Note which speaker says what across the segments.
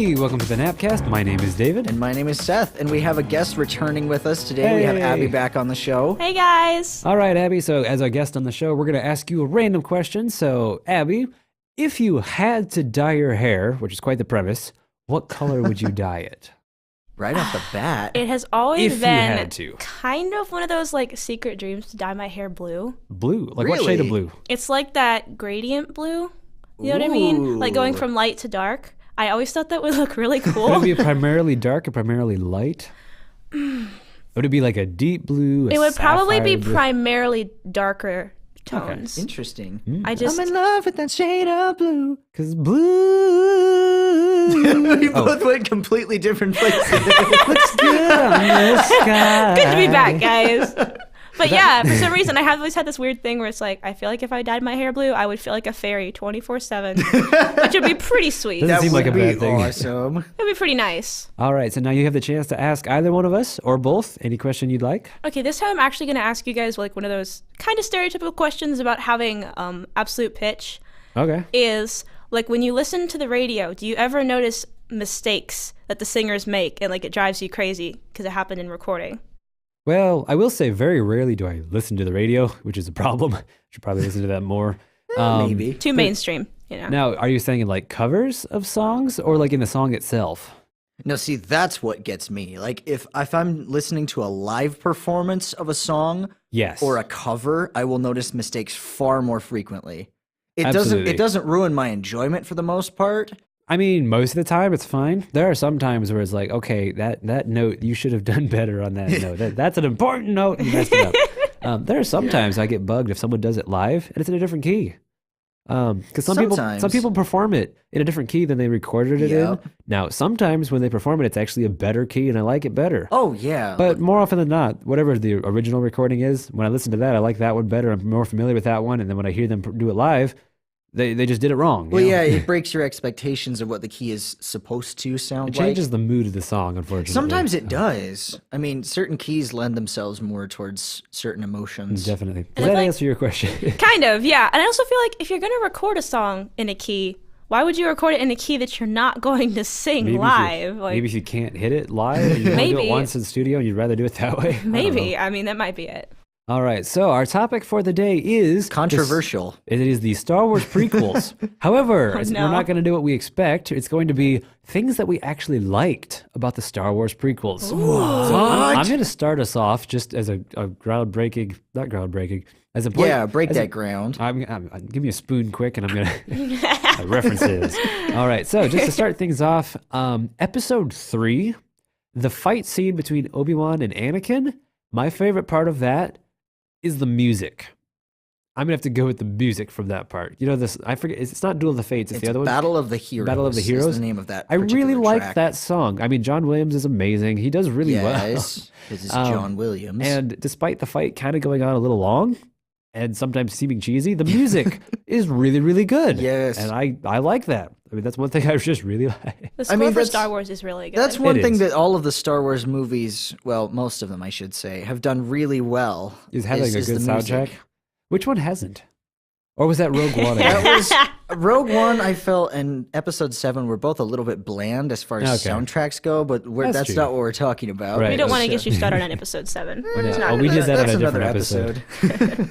Speaker 1: Hey, welcome to the GNAPcast. My name is David.
Speaker 2: And my name is Seth, and we have a guest returning with us today.
Speaker 1: Hey.
Speaker 2: We have Abby back on the show.
Speaker 3: Hey guys!
Speaker 1: All right, Abby, so as our guest on the show, we're going to ask you a random question. So, Abby, if you had to dye your hair, which is quite the premise, what color would you dye it?
Speaker 2: Right off the bat.
Speaker 3: It has always
Speaker 1: If you
Speaker 3: been
Speaker 1: had to.
Speaker 3: kind of one of those like secret dreams to dye my hair blue.
Speaker 1: Blue? Like what shade of
Speaker 2: Really?
Speaker 1: blue?
Speaker 3: It's like that gradient blue. You know what I mean? Like going
Speaker 2: Ooh.
Speaker 3: from light to dark. I always thought that would look really
Speaker 1: Would
Speaker 3: cool.
Speaker 1: it be primarily dark or primarily light? Would it be like a deep blue?
Speaker 3: It would probably be
Speaker 1: sapphire blue?
Speaker 3: primarily darker tones.
Speaker 2: Interesting.
Speaker 3: I just
Speaker 2: I'm in love with that shade of blue.
Speaker 1: Because blue
Speaker 2: We both went completely different places.
Speaker 1: looks good on the sky.
Speaker 3: good to be back, guys. But yeah, for some reason, I have always had this weird thing where it's like, I feel like if I dyed my hair blue, I would feel like a fairy 24/7, which would be pretty sweet.
Speaker 1: Doesn't
Speaker 2: That
Speaker 1: seem like
Speaker 2: would
Speaker 1: a bad
Speaker 2: be
Speaker 1: thing.
Speaker 2: awesome.
Speaker 3: It'd be pretty nice.
Speaker 1: All right, so now you have the chance to ask either one of us or both any question you'd like.
Speaker 3: Okay, this time I'm actually going to ask you guys like one of those kind of stereotypical questions about having absolute pitch.
Speaker 1: Okay.
Speaker 3: Is like when you listen to the radio, do you ever notice mistakes that the singers make and like it drives you crazy because it happened in recording?
Speaker 1: Well, I will say very rarely do I listen to the radio, which is a problem. Should probably listen to that more.
Speaker 2: Maybe.
Speaker 3: Too mainstream, you know.
Speaker 1: Now, are you saying in like covers of songs or like in the song itself?
Speaker 2: No, see, that's what gets me. Like, if I'm listening to a live performance of a song
Speaker 1: Yes.
Speaker 2: or a cover, I will notice mistakes far more frequently.
Speaker 1: Absolutely.
Speaker 2: It doesn't ruin my enjoyment for the most part.
Speaker 1: I mean, most of the time it's fine. There are some times where it's like, okay, that note, you should have done better on that note. That's an important note. And you messed it up. There are sometimes I get bugged if someone does it live and it's in a different key. Because some
Speaker 2: Sometimes.
Speaker 1: people perform it in a different key than they recorded it in.
Speaker 2: Yep.
Speaker 1: Now, sometimes when they perform it, it's actually a better key and I like it better.
Speaker 2: Oh, yeah.
Speaker 1: But more often than not, whatever the original recording is, when I listen to that, I like that one better. I'm more familiar with that one. And then when I hear them do it live, they just did it wrong.
Speaker 2: Well,
Speaker 1: you know?
Speaker 2: yeah, it breaks your expectations of what the key is supposed to sound
Speaker 1: It changes
Speaker 2: like.
Speaker 1: the mood of the song, unfortunately.
Speaker 2: Sometimes it does. I mean, certain keys lend themselves more towards certain emotions.
Speaker 1: Definitely. Does
Speaker 3: And
Speaker 1: that
Speaker 3: if, like-
Speaker 1: answer your question?
Speaker 3: Kind of, yeah. And I also feel like if you're going to record a song in a key, why would you record it in a key that you're not going to sing live?
Speaker 1: Maybe if you can't hit it live, you only do it
Speaker 3: Maybe.
Speaker 1: once in the studio and you'd rather do it that way. I don't know.
Speaker 3: Maybe. I mean, that might be it.
Speaker 1: All right, so our topic for the day is...
Speaker 2: Controversial.
Speaker 1: It is the Star Wars prequels. However,
Speaker 3: Oh,
Speaker 1: we're
Speaker 3: no.
Speaker 1: not going to do what we expect. It's going to be things that we actually liked about the Star Wars prequels. So I'm going to start us off just as a groundbreaking, not groundbreaking, as a point.
Speaker 2: Yeah, break
Speaker 1: as a-
Speaker 2: that ground.
Speaker 1: Give me a spoon quick and I'm going to... references. All right, so just to start things off, episode 3, the fight scene between Obi-Wan and Anakin, my favorite part of that is the music. I'm gonna have to go with the music from that part. You know this? I forget. It's not Duel of the Fates. It's the other one.
Speaker 2: Battle of the Heroes.
Speaker 1: Battle of the
Speaker 2: Is
Speaker 1: Heroes?
Speaker 2: the name of that.
Speaker 1: I really
Speaker 2: particular
Speaker 1: like
Speaker 2: track.
Speaker 1: that song. I mean, John Williams is amazing. He does really
Speaker 2: Yes, this is John Williams.
Speaker 1: well. And despite the fight kind of going on a little long and sometimes seeming cheesy, the music is really, really good.
Speaker 2: Yes.
Speaker 1: And I like that. I mean, that's one thing I just really like.
Speaker 3: The score
Speaker 2: mean,
Speaker 3: for
Speaker 2: that's-
Speaker 3: Star Wars is really good.
Speaker 2: That's one
Speaker 1: It
Speaker 2: thing
Speaker 1: is.
Speaker 2: that all of the Star Wars movies, well, most of them, I should say, have done really well.
Speaker 1: Is having a
Speaker 2: is
Speaker 1: good
Speaker 2: the
Speaker 1: soundtrack.
Speaker 2: music.
Speaker 1: Which one hasn't? Or was that Rogue One?
Speaker 2: That was Rogue One. I felt, and Episode 7 were both a little bit bland as far as
Speaker 1: Okay.
Speaker 2: soundtracks go, but
Speaker 1: That's
Speaker 2: that's
Speaker 1: true.
Speaker 2: not what we're talking about.
Speaker 1: Right.
Speaker 3: we don't want to
Speaker 1: Sure.
Speaker 3: get you started on episode 7. We're just
Speaker 1: Yeah.
Speaker 3: not
Speaker 1: Oh, we
Speaker 3: gonna
Speaker 1: did
Speaker 3: do
Speaker 1: that on
Speaker 2: That's
Speaker 1: a different
Speaker 2: another
Speaker 1: episode.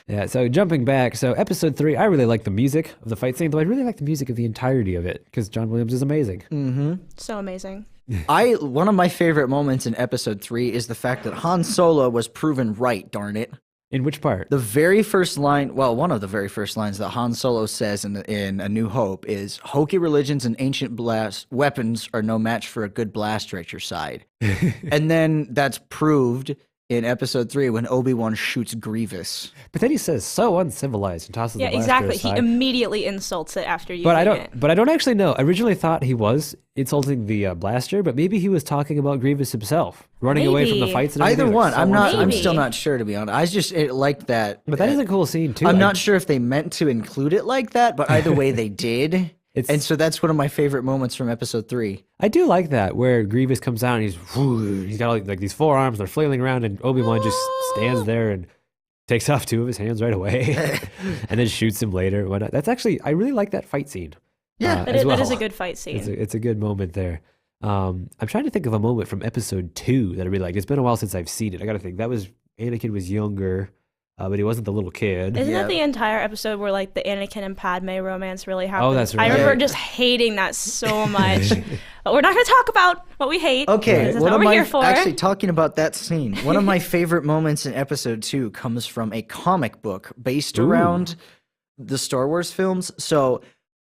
Speaker 1: Yeah, so jumping back, so episode 3, I really like the music of the fight scene, though I really like the music of the entirety of it, because John Williams is amazing.
Speaker 3: So amazing.
Speaker 2: One of my favorite moments in Episode 3 is the fact that Han Solo was proven right, darn it.
Speaker 1: In which part?
Speaker 2: The very first line, well, one of the very first lines that Han Solo says in A New Hope is, "Hokey religions and ancient weapons are no match for a good blaster at your side." And then that's proved in Episode 3 when Obi-Wan shoots Grievous.
Speaker 1: But then he says, so uncivilized, and tosses
Speaker 3: Yeah,
Speaker 1: the blaster
Speaker 3: exactly. He
Speaker 1: aside.
Speaker 3: immediately insults it after using
Speaker 1: But
Speaker 3: it.
Speaker 1: I don't actually know. I originally thought he was insulting the blaster, but maybe he was talking about Grievous himself, running away from the
Speaker 3: Maybe.
Speaker 1: fights and
Speaker 2: Either
Speaker 1: everything.
Speaker 2: one.
Speaker 1: So
Speaker 2: I'm
Speaker 3: Maybe.
Speaker 2: still not sure, to be honest. I just liked that.
Speaker 1: But that is a cool scene, too.
Speaker 2: I'm not sure if they meant to include it like that, but either way they did. And so that's one of my favorite moments from Episode 3.
Speaker 1: I do like that, where Grievous comes out and he's got like these forearms, they're flailing around, and Obi-Wan just stands there and takes off 2 of his hands right away, and then shoots him later. That's actually, I really like that fight scene.
Speaker 2: Yeah.
Speaker 1: as
Speaker 3: That is
Speaker 1: well.
Speaker 3: a good fight scene.
Speaker 1: It's a good moment there. I'm trying to think of a moment from episode 2 that I'd be like, it's been a while since I've seen it. I got to think. That was Anakin was younger, but he wasn't the little kid.
Speaker 3: Isn't
Speaker 2: Yeah.
Speaker 3: that the entire episode where like the Anakin and Padme romance really happened?
Speaker 1: that's
Speaker 3: I
Speaker 1: right.
Speaker 3: remember
Speaker 2: Yeah.
Speaker 3: just hating that so much. But we're not going to talk about what we hate.
Speaker 2: Okay,
Speaker 3: That's
Speaker 2: one
Speaker 3: not
Speaker 2: of
Speaker 3: what we're
Speaker 2: my
Speaker 3: here for.
Speaker 2: actually talking about that scene. One of my favorite moments in episode 2 comes from a comic book based
Speaker 1: Ooh.
Speaker 2: around the Star Wars films. So,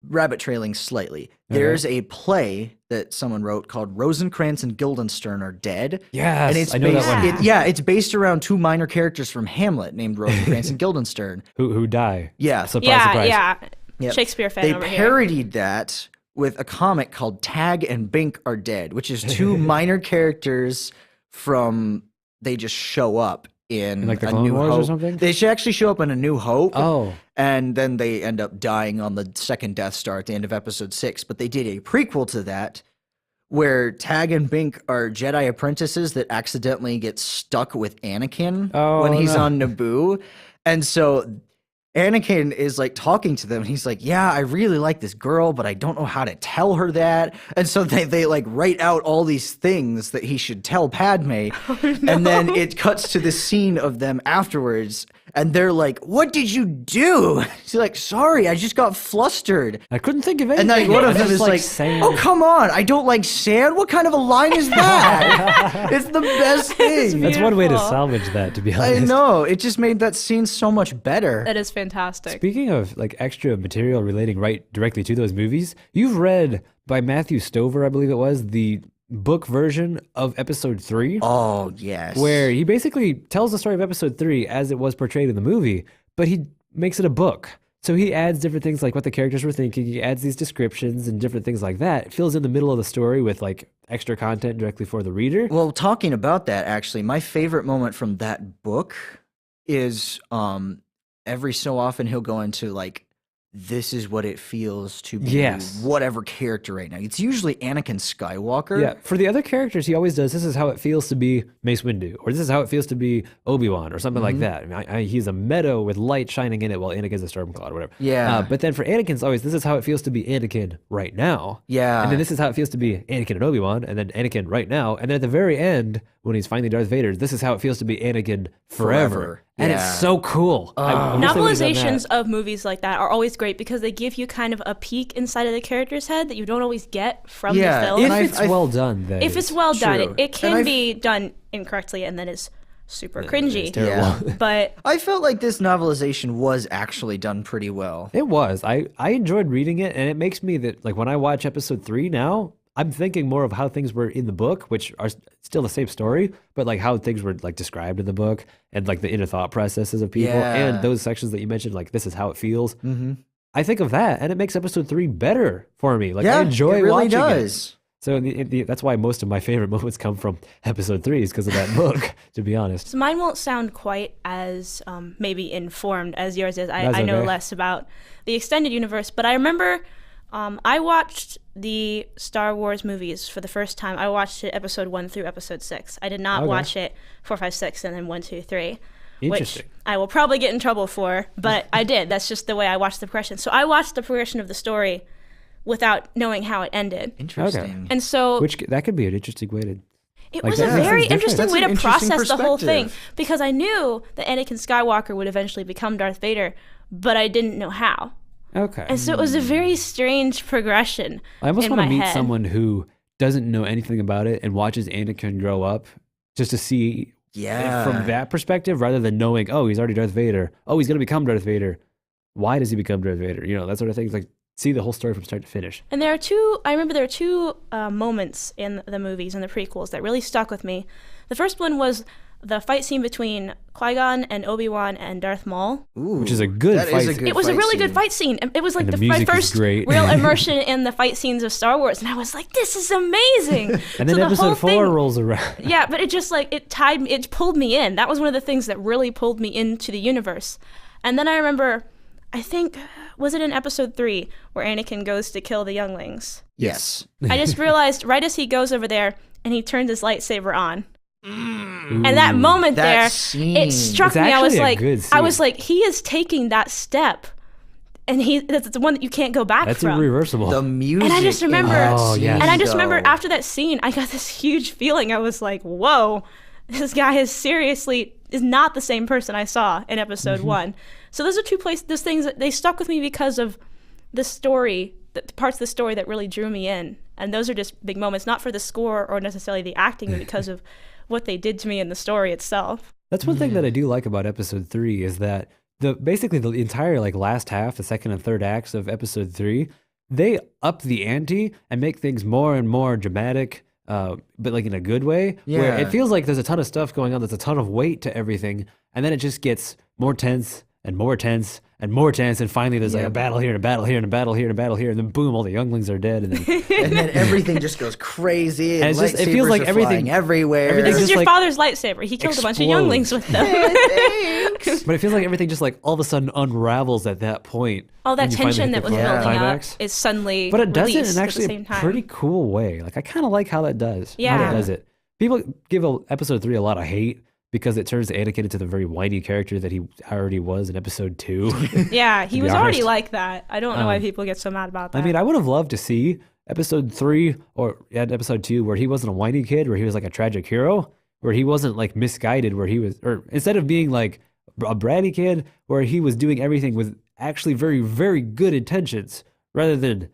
Speaker 2: rabbit trailing slightly. There's a play that someone wrote called Rosencrantz and Guildenstern Are Dead.
Speaker 1: Yes,
Speaker 2: And it's
Speaker 1: I know
Speaker 2: based,
Speaker 1: that one.
Speaker 2: it's based around two minor characters from Hamlet named Rosencrantz and Guildenstern.
Speaker 1: Who die?
Speaker 2: Yeah.
Speaker 1: Surprise,
Speaker 3: yeah,
Speaker 1: surprise.
Speaker 3: yeah.
Speaker 2: Yep.
Speaker 3: Shakespeare fan
Speaker 2: They
Speaker 3: over here.
Speaker 2: parodied that with a comic called Tag and Bink Are Dead, which is two minor characters from they just show up in
Speaker 1: like the
Speaker 2: A
Speaker 1: Clone
Speaker 2: New
Speaker 1: Wars or
Speaker 2: Hope.
Speaker 1: something?
Speaker 2: They should actually show up in A New Hope.
Speaker 1: Oh,
Speaker 2: And then they end up dying on the second Death Star at the end of episode 6. But they did a prequel to that where Tag and Bink are Jedi apprentices that accidentally get stuck with Anakin when he's
Speaker 1: no.
Speaker 2: on Naboo. And so Anakin is like talking to them and he's like, yeah, I really like this girl, but I don't know how to tell her that. And so they like write out all these things that he should tell Padme. And then it cuts to the scene of them afterwards. And they're like, what did you do? She's like, sorry, I just got flustered.
Speaker 1: I couldn't think of anything.
Speaker 2: And then one of
Speaker 1: I
Speaker 2: them
Speaker 1: just
Speaker 2: is like,
Speaker 1: sand.
Speaker 2: oh, come on. I don't like sand. What kind of a line is that? It's the best thing.
Speaker 1: That's one way to
Speaker 3: Beautiful.
Speaker 1: salvage that, to be
Speaker 2: I
Speaker 1: honest.
Speaker 2: know. It just made that scene so much better.
Speaker 3: That is fantastic.
Speaker 1: Speaking of like extra material relating right directly to those movies, you've read by Matthew Stover, I believe it was, the book version of episode 3,
Speaker 2: Oh, yes.
Speaker 1: where he basically tells the story of episode 3 as it was portrayed in the movie, but he makes it a book. So he adds different things like what the characters were thinking. He adds these descriptions and different things like that. It fills in the middle of the story with like extra content directly for the reader.
Speaker 2: Well, talking about that, actually, my favorite moment from that book is every so often he'll go into like, this is what it feels to be
Speaker 1: Yes.
Speaker 2: whatever character right now. It's usually Anakin Skywalker.
Speaker 1: Yeah, for the other characters, he always does. This is how it feels to be Mace Windu, or this is how it feels to be Obi-Wan, or something like that. I mean, he's a meadow with light shining in it, while Anakin's a Stormcloud, or whatever.
Speaker 2: Yeah.
Speaker 1: But then for Anakin's always, this is how it feels to be Anakin right now.
Speaker 2: Yeah.
Speaker 1: And then this is how it feels to be Anakin and Obi-Wan, and then Anakin right now, and then at the very end, when he's finally Darth Vader, this is how it feels to be Anakin forever.
Speaker 2: Forever.
Speaker 1: And
Speaker 2: Yeah.
Speaker 1: it's so cool. I wish they would've done that.
Speaker 3: Novelizations of movies like that are always great because they give you kind of a peek inside of the character's head that you don't always get from
Speaker 2: Yeah,
Speaker 3: the film.
Speaker 1: If
Speaker 2: And
Speaker 1: it's
Speaker 2: I've-
Speaker 1: well done, then
Speaker 3: If it's well done,
Speaker 2: True.
Speaker 3: it can
Speaker 2: And I've-
Speaker 3: be done incorrectly and then it's super
Speaker 1: it's
Speaker 3: cringy.
Speaker 1: terrible.
Speaker 2: Yeah.
Speaker 3: But
Speaker 2: I felt like this novelization was actually done pretty well.
Speaker 1: It was. I enjoyed reading it, and it makes me that like when I watch episode 3 now, I'm thinking more of how things were in the book, which are still the same story, but like how things were like described in the book and like the inner thought processes of people
Speaker 2: Yeah.
Speaker 1: and those sections that you mentioned, like this is how it feels.
Speaker 2: Mm-hmm.
Speaker 1: I think of that, and it makes episode 3 better for me. Like
Speaker 2: Yeah,
Speaker 1: I enjoy
Speaker 2: it really
Speaker 1: watching
Speaker 2: does.
Speaker 1: it. So that's why most of my favorite moments come from episode 3 is because of that book, to be honest.
Speaker 3: so mine won't sound quite as maybe informed as yours is.
Speaker 1: That's
Speaker 3: I know
Speaker 1: okay.
Speaker 3: less about the extended universe, but I remember I watched the Star Wars movies for the first time. I watched it episode 1 through episode 6. I did not
Speaker 1: Okay.
Speaker 3: watch it 4, 5, 6, and then 1, 2, 3.
Speaker 1: Interesting.
Speaker 3: Which I will probably get in trouble for, but I did. That's just the way I watched the progression. So I watched the progression of the story without knowing how it ended.
Speaker 2: Interesting.
Speaker 3: And so
Speaker 1: Which that could be an interesting way to.
Speaker 3: it
Speaker 1: like,
Speaker 3: was
Speaker 1: that
Speaker 3: a
Speaker 1: makes
Speaker 3: very
Speaker 1: things different.
Speaker 3: interesting
Speaker 2: That's
Speaker 3: way
Speaker 2: an
Speaker 3: to
Speaker 2: interesting
Speaker 3: process the whole thing
Speaker 2: perspective.
Speaker 3: because I knew that Anakin Skywalker would eventually become Darth Vader, but I didn't know how.
Speaker 1: Okay.
Speaker 3: And so it was a very strange progression.
Speaker 1: I almost
Speaker 3: in
Speaker 1: want to
Speaker 3: my
Speaker 1: meet
Speaker 3: head.
Speaker 1: someone who doesn't know anything about it and watches Anakin grow up just to see
Speaker 2: Yeah.
Speaker 1: from that perspective rather than knowing, oh, he's already Darth Vader. Oh, he's going to become Darth Vader. Why does he become Darth Vader? You know, that sort of thing. Like, see the whole story from start to finish.
Speaker 3: And I remember there are two moments in the movies and the prequels that really stuck with me. The first one was the fight scene between Qui-Gon and Obi-Wan and Darth Maul.
Speaker 2: Ooh,
Speaker 1: Which is a good
Speaker 2: that is
Speaker 1: fight
Speaker 2: a
Speaker 1: scene.
Speaker 2: good
Speaker 3: It was a
Speaker 2: fight
Speaker 3: really good
Speaker 2: scene.
Speaker 3: fight scene. It was like
Speaker 1: And the
Speaker 3: my
Speaker 1: music is
Speaker 3: first
Speaker 1: great.
Speaker 3: real immersion in the fight scenes of Star Wars. And I was like, this is amazing.
Speaker 1: And then
Speaker 3: So the
Speaker 1: episode
Speaker 3: whole
Speaker 1: 4
Speaker 3: thing-
Speaker 1: rolls around.
Speaker 3: Yeah, but it just like, it pulled me in. That was one of the things that really pulled me into the universe. And then I remember, I think, was it in episode 3 where Anakin goes to kill the younglings?
Speaker 2: Yes.
Speaker 3: I just realized right as he goes over there and he turns his lightsaber on. And that moment
Speaker 2: That
Speaker 3: there,
Speaker 2: scene.
Speaker 3: it struck
Speaker 1: It's
Speaker 3: me. I was
Speaker 1: actually a
Speaker 3: like,
Speaker 1: good
Speaker 3: I was
Speaker 1: scene.
Speaker 3: like, he is taking that step and that's the one that you can't go back
Speaker 1: That's
Speaker 3: from.
Speaker 1: irreversible.
Speaker 2: The music.
Speaker 3: And I just remember,
Speaker 2: in that
Speaker 1: Oh, yeah.
Speaker 2: scene,
Speaker 3: and I just
Speaker 2: though.
Speaker 3: remember after that scene, I got this huge feeling. I was like, whoa, this guy is not the same person I saw in episode 1. So those are those things that they stuck with me because of the story, the parts of the story that really drew me in. And those are just big moments, not for the score or necessarily the acting, but because of what they did to me in the story itself.
Speaker 1: That's one thing that I do like about episode 3 is that basically the entire like last half, the second and third acts of episode 3, they up the ante and make things more and more dramatic, but like in a good way. Where
Speaker 2: Yeah.
Speaker 1: it feels like there's a ton of stuff going on. There's a ton of weight to everything, and then it just gets more tense and more tense and more tense, and finally there's like a battle here and a battle here and a battle here and a battle here, and then boom, all the younglings are dead, and then
Speaker 2: And then everything just goes crazy. And
Speaker 1: it's just- it feels
Speaker 2: lightsabers
Speaker 1: like
Speaker 2: are
Speaker 1: everything-
Speaker 2: flying everywhere.
Speaker 1: everything
Speaker 3: This is
Speaker 1: just,
Speaker 3: your
Speaker 1: like,
Speaker 3: father's lightsaber. He killed a bunch of
Speaker 1: explodes.
Speaker 3: younglings with them.
Speaker 1: but it feels like everything just like all of a sudden unravels at that point.
Speaker 3: All that
Speaker 1: when you finally
Speaker 3: tension
Speaker 1: hit
Speaker 3: that
Speaker 1: the
Speaker 3: was building
Speaker 1: climax.
Speaker 3: up is suddenly
Speaker 1: But it does it
Speaker 3: released
Speaker 1: in
Speaker 3: at
Speaker 1: actually
Speaker 3: the same
Speaker 1: a
Speaker 3: time.
Speaker 1: pretty cool way. Like I kind of like how that does. How
Speaker 3: Yeah.
Speaker 1: that does it. People give episode 3 a lot of hate because it turns Anakin into the very whiny character that he already was in episode 2.
Speaker 3: Yeah, he
Speaker 1: be
Speaker 3: was already
Speaker 1: honest.
Speaker 3: like that. I don't know why people get so mad about that.
Speaker 1: I mean, I would have loved to see episode 3 or episode 2 where he wasn't a whiny kid, where he was like a tragic hero, where he wasn't like misguided, where he was, or instead of being like a bratty kid, where he was doing everything with actually very, very good intentions rather than,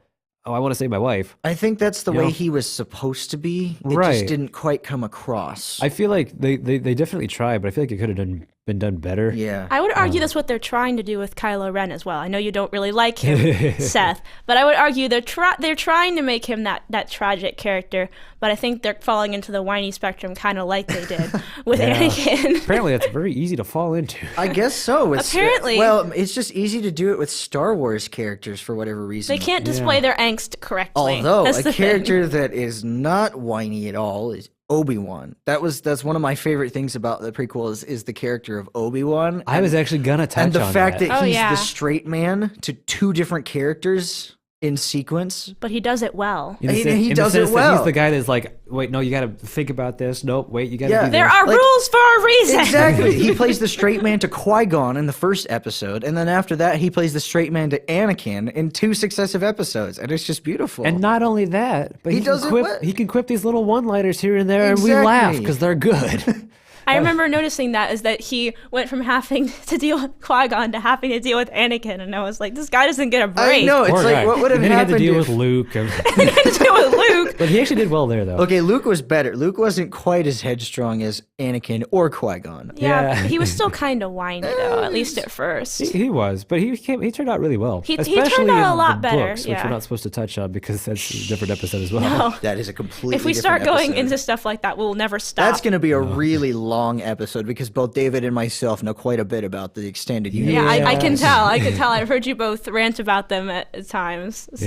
Speaker 1: oh, I want to save my wife.
Speaker 2: I think that's the
Speaker 1: You
Speaker 2: way
Speaker 1: know?
Speaker 2: he was supposed to be. It
Speaker 1: Right.
Speaker 2: just didn't quite come across.
Speaker 1: I feel like they definitely tried, but I feel like it could have been done better.
Speaker 2: yeah.
Speaker 3: I would argue that's what they're trying to do with Kylo Ren as well. I know you don't really like him, Seth, but I would argue they're trying to make him that tragic character, but I think they're falling into the whiny spectrum kind of like they did with
Speaker 1: Yeah.
Speaker 3: Anakin.
Speaker 1: Apparently, that's very easy to fall into.
Speaker 2: I guess so.
Speaker 3: Apparently.
Speaker 2: Well, it's just easy to do it with Star Wars characters for whatever reason.
Speaker 3: They can't display their angst correctly.
Speaker 2: Although
Speaker 3: That's
Speaker 2: a
Speaker 3: the thing.
Speaker 2: character that is not whiny at all is Obi-Wan. That's one of my favorite things about the prequels is the character of Obi-Wan.
Speaker 1: I was actually gonna touch
Speaker 2: and the
Speaker 1: on
Speaker 2: fact that
Speaker 3: Oh,
Speaker 2: he's
Speaker 3: yeah.
Speaker 2: the straight man to two different characters in sequence.
Speaker 3: But he does it well.
Speaker 1: In the
Speaker 2: He-
Speaker 1: sen-
Speaker 2: he
Speaker 1: in
Speaker 2: does
Speaker 1: the
Speaker 2: it
Speaker 1: sense that
Speaker 2: well.
Speaker 1: He's the guy that's like, wait, no, you got to think about this. Nope, wait, you got to
Speaker 2: Yeah.
Speaker 1: do
Speaker 3: There
Speaker 1: this.
Speaker 3: are
Speaker 2: Like-
Speaker 3: rules for a reason.
Speaker 2: Exactly. He plays the straight man to Qui-Gon in the first episode, and then after that, he plays the straight man to Anakin in 2 successive episodes, and it's just beautiful.
Speaker 1: And not only that, but
Speaker 2: He
Speaker 1: he,
Speaker 2: does
Speaker 1: can
Speaker 2: it
Speaker 1: quip.
Speaker 2: well.
Speaker 1: He can quip these little one-liners here and there, and we laugh
Speaker 2: Exactly.
Speaker 1: because they're good.
Speaker 3: I remember noticing that is that he went from having to deal with Qui-Gon to having to deal with Anakin, and I was like, this guy doesn't get a break.
Speaker 2: I know, it's
Speaker 1: Poor
Speaker 2: like,
Speaker 1: guy.
Speaker 2: what would have
Speaker 1: and then he had
Speaker 2: happened
Speaker 1: to deal
Speaker 2: if...
Speaker 1: with Luke.
Speaker 3: He had to deal with Luke.
Speaker 1: But he actually did well there, though.
Speaker 2: Okay, Luke was better. Luke wasn't quite as headstrong as Anakin or Qui-Gon.
Speaker 3: Yeah,
Speaker 1: Yeah.
Speaker 3: he was still kind of whiny though, at least at first.
Speaker 1: He was, but he turned out really well.
Speaker 3: He
Speaker 1: Especially
Speaker 3: turned out a
Speaker 1: in
Speaker 3: lot
Speaker 1: the
Speaker 3: better,
Speaker 1: books, which
Speaker 3: yeah.
Speaker 1: we're not supposed to touch on because that's a different episode as well.
Speaker 3: No.
Speaker 2: That is a completely
Speaker 3: If we
Speaker 2: different
Speaker 3: start going
Speaker 2: episode.
Speaker 3: into stuff like that, we'll never stop.
Speaker 2: That's going to be a really long episode because both David and myself know quite a bit about the extended universe.
Speaker 3: yeah, I can
Speaker 1: Yes.
Speaker 3: tell. I can tell. I've heard you both rant about them at times. So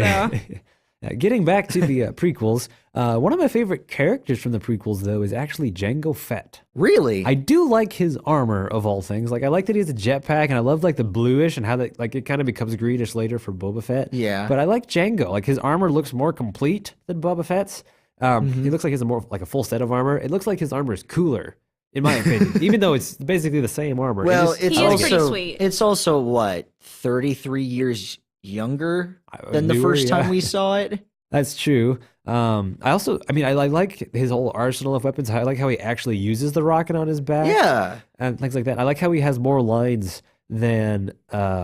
Speaker 1: Now, getting back to the prequels, one of my favorite characters from the prequels, though, is actually Jango Fett.
Speaker 2: Really?
Speaker 1: I do like his armor of all things. Like I like that he has a jetpack, and I love like the bluish and how that like it kind of becomes greenish later for Boba Fett.
Speaker 2: Yeah.
Speaker 1: But I like Jango. Like his armor looks more complete than Boba Fett's. He looks like he has a more like a full set of armor. It looks like his armor is cooler, in my opinion, even though it's basically the same armor. It
Speaker 2: well,
Speaker 1: just-
Speaker 2: it's
Speaker 3: He is pretty
Speaker 2: also
Speaker 3: sweet.
Speaker 2: it's also what 33 years younger than the
Speaker 1: newer,
Speaker 2: first time
Speaker 1: yeah.
Speaker 2: we saw it.
Speaker 1: That's true. I like his whole arsenal of weapons. I like how he actually uses the rocket on his back.
Speaker 2: Yeah,
Speaker 1: And things like that. I like how he has more lines than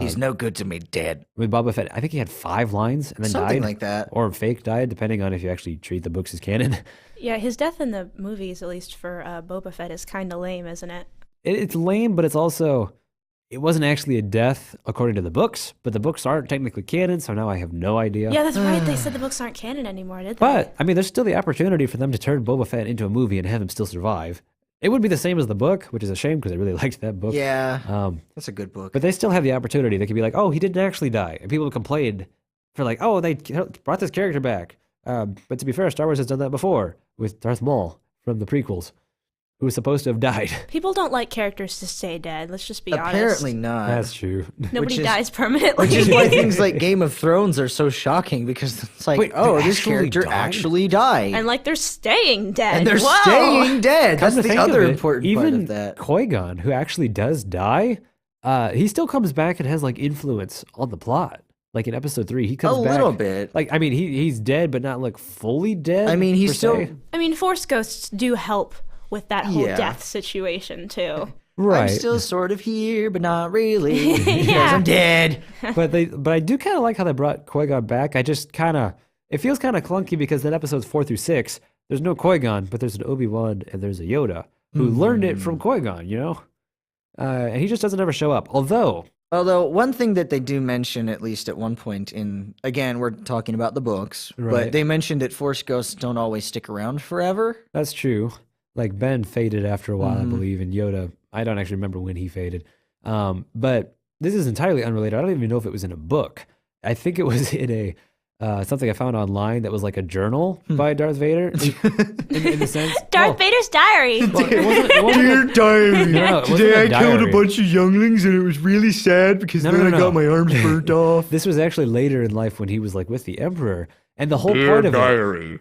Speaker 2: he's no good to me, Dad.
Speaker 1: with Boba Fett. I think he had 5 lines and then
Speaker 2: Something
Speaker 1: died.
Speaker 2: like that.
Speaker 1: Or fake died, depending on if you actually treat the books as canon.
Speaker 3: yeah, his death in the movies, at least for Boba Fett, is kind of lame, isn't it?
Speaker 1: It's lame, but it's also, it wasn't actually a death according to the books, but the books aren't technically canon, so now I have no idea.
Speaker 3: Yeah, that's right. They said the books aren't canon anymore, did they?
Speaker 1: But, I mean, there's still the opportunity for them to turn Boba Fett into a movie and have him still survive. It would be the same as the book, which is a shame because I really liked that book.
Speaker 2: Yeah, that's a good book.
Speaker 1: But they still have the opportunity. They could be like, oh, he didn't actually die. And people complained for like, oh, they brought this character back. But to be fair, Star Wars has done that before with Darth Maul from the prequels, who was supposed to have died.
Speaker 3: People don't like characters to stay dead. Let's just be
Speaker 2: Apparently
Speaker 3: honest.
Speaker 2: not.
Speaker 1: That's true.
Speaker 3: Nobody
Speaker 2: which is-
Speaker 3: dies permanently.
Speaker 2: Which is why things like Game of Thrones are so shocking because it's like,
Speaker 1: Wait,
Speaker 2: oh,
Speaker 1: they
Speaker 2: this
Speaker 1: actually
Speaker 2: character
Speaker 1: died?
Speaker 2: actually died.
Speaker 3: and like they're staying dead.
Speaker 2: And they're
Speaker 3: Whoa.
Speaker 2: staying dead.
Speaker 1: Come
Speaker 2: That's
Speaker 1: to
Speaker 2: the
Speaker 1: think of
Speaker 2: other
Speaker 1: it,
Speaker 2: important part
Speaker 1: even
Speaker 2: of that.
Speaker 1: Qui-Gon, who actually does die, he still comes back and has like influence on the plot. Like in episode 3, he
Speaker 2: A
Speaker 1: comes back.
Speaker 2: little bit.
Speaker 1: Like, I mean, he's dead, but not like fully dead.
Speaker 2: I mean, he's
Speaker 1: per
Speaker 2: still
Speaker 1: se.
Speaker 3: I mean, Force ghosts do help with that whole
Speaker 2: Yeah.
Speaker 3: death situation too.
Speaker 1: right.
Speaker 2: I'm still sort of here, but not really. Because
Speaker 3: Yeah.
Speaker 2: I'm dead.
Speaker 1: but I do kind of like how they brought Qui-Gon back. I just kind of, it feels kind of clunky because in episodes 4 through 6, there's no Qui-Gon, but there's an Obi-Wan and there's a Yoda who learned it from Qui-Gon, you know? And he just doesn't ever show up. Although,
Speaker 2: One thing that they do mention, at least at one point again, we're talking about the books,
Speaker 1: Right.
Speaker 2: but they mentioned that Force ghosts don't always stick around forever.
Speaker 1: that's true. Like Ben faded after a while, I believe, and Yoda, I don't actually remember when he faded. But this is entirely unrelated. I don't even know if it was in a book. I think it was in a something I found online that was like a journal by Darth Vader. In the sense,
Speaker 3: Darth Vader's diary.
Speaker 1: well, it wasn't
Speaker 4: Dear diary,
Speaker 1: No, it wasn't
Speaker 4: today
Speaker 1: a
Speaker 4: I killed
Speaker 1: diary.
Speaker 4: a bunch of younglings and it was really sad because
Speaker 1: No,
Speaker 4: then
Speaker 1: no,
Speaker 4: I
Speaker 1: no.
Speaker 4: got my arms burnt off.
Speaker 1: This was actually later in life when he was like with the Emperor, and the whole
Speaker 4: Dear
Speaker 1: point of it.
Speaker 4: diary.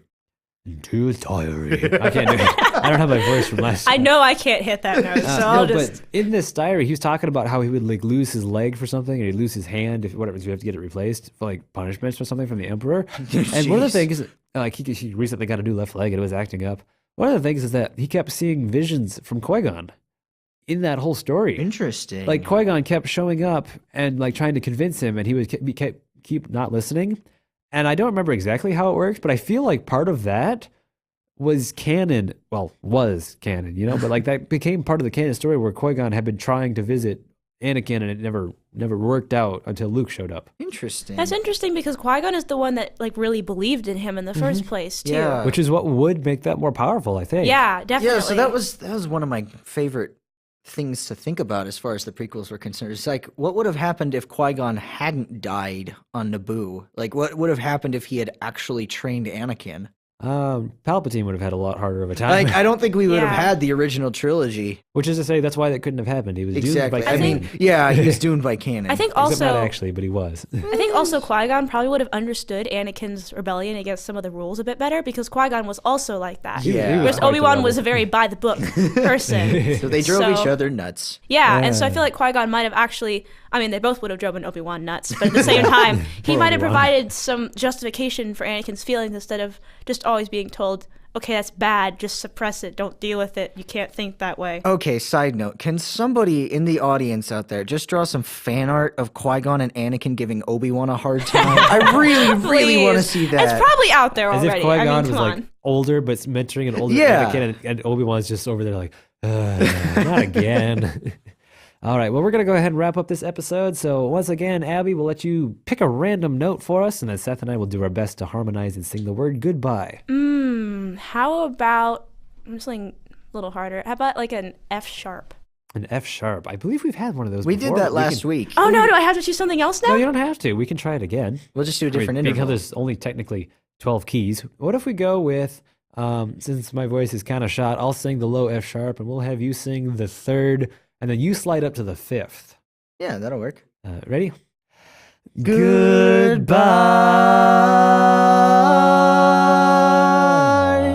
Speaker 1: Dear diary. I can't do it. I don't have my voice from last.
Speaker 3: I
Speaker 1: time.
Speaker 3: know I can't hit that note, so I'll
Speaker 1: No,
Speaker 3: just.
Speaker 1: but in this diary, he was talking about how he would like lose his leg for something, or he'd lose his hand if whatever, so you have to get it replaced for like punishments or something from the Emperor. And one of the things, like he recently got a new left leg and it was acting up. One of the things is that he kept seeing visions from Qui-Gon in that whole story.
Speaker 2: Interesting.
Speaker 1: Like Qui-Gon kept showing up and like trying to convince him, and he would keep not listening. And I don't remember exactly how it worked, but I feel like part of that was canon. Well, was canon, you know, but like that became part of the canon story where Qui-Gon had been trying to visit Anakin, and it never worked out until Luke showed up.
Speaker 2: Interesting.
Speaker 3: That's interesting because Qui-Gon is the one that like really believed in him in the first place too.
Speaker 2: Yeah.
Speaker 1: Which is what would make that more powerful, I think.
Speaker 3: Yeah, definitely.
Speaker 2: Yeah, so that was one of my favorite things to think about as far as the prequels were concerned. It's like, what would have happened if Qui-Gon hadn't died on Naboo? Like, what would have happened if he had actually trained Anakin?
Speaker 1: Palpatine would have had a lot harder of a time.
Speaker 2: Like, I don't think we would have
Speaker 3: Yeah.
Speaker 2: had the original trilogy.
Speaker 1: Which is to say, that's why that couldn't have happened. He was
Speaker 2: Exactly.
Speaker 1: doomed by
Speaker 2: I
Speaker 1: canon.
Speaker 2: mean, yeah, he was doomed by canon.
Speaker 3: I think
Speaker 1: Except
Speaker 3: also
Speaker 1: not actually, but he was.
Speaker 3: I think also Qui-Gon probably would have understood Anakin's rebellion against some of the rules a bit better because Qui-Gon was also like that.
Speaker 2: Yeah.
Speaker 1: He was
Speaker 3: Whereas
Speaker 1: quite the
Speaker 3: Obi-Wan
Speaker 1: rebel.
Speaker 3: was a very by the book person.
Speaker 2: So they drove each
Speaker 3: So-
Speaker 2: other nuts.
Speaker 3: Yeah, and so I
Speaker 1: Yeah.
Speaker 3: feel like Qui-Gon might have actually, I mean, they both would have driven Obi-Wan nuts, but at the same time, he
Speaker 1: Poor
Speaker 3: might have
Speaker 1: Obi-Wan.
Speaker 3: provided some justification for Anakin's feelings instead of just always being told, okay, that's bad, just suppress it, don't deal with it, you can't think that way.
Speaker 2: Okay, side note. Can somebody in the audience out there just draw some fan art of Qui-Gon and Anakin giving Obi-Wan a hard time? I really, really want to
Speaker 3: Please.
Speaker 2: see that.
Speaker 3: It's probably out there
Speaker 1: As
Speaker 3: already.
Speaker 1: if Qui-Gon
Speaker 3: I mean,
Speaker 1: was
Speaker 3: come
Speaker 1: like
Speaker 3: on.
Speaker 1: older, but mentoring an older
Speaker 2: Yeah.
Speaker 1: Anakin, and Obi-Wan's just over there like, not again. All right, well, we're going to go ahead and wrap up this episode. So once again, Abby, we'll let you pick a random note for us, and then Seth and I will do our best to harmonize and sing the word goodbye.
Speaker 3: How about, I'm just like a little harder, how about like an F sharp?
Speaker 1: An F sharp. I believe we've had one of those
Speaker 2: We
Speaker 1: before.
Speaker 2: did that
Speaker 1: but
Speaker 2: last
Speaker 1: can-
Speaker 2: week.
Speaker 3: Oh no, do I have to choose something else now?
Speaker 1: No, you don't have to. We can try it again.
Speaker 2: We'll just do a different
Speaker 1: Because
Speaker 2: interval.
Speaker 1: there's only technically 12 keys. What if we go with, since my voice is kind of shot, I'll sing the low F sharp, and we'll have you sing the third, and then you slide up to the fifth.
Speaker 2: Yeah, that'll work.
Speaker 1: Ready?
Speaker 2: Goodbye.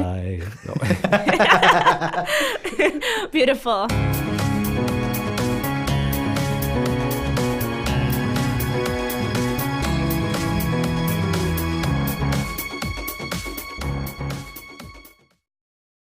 Speaker 1: Bye. No.
Speaker 3: Beautiful.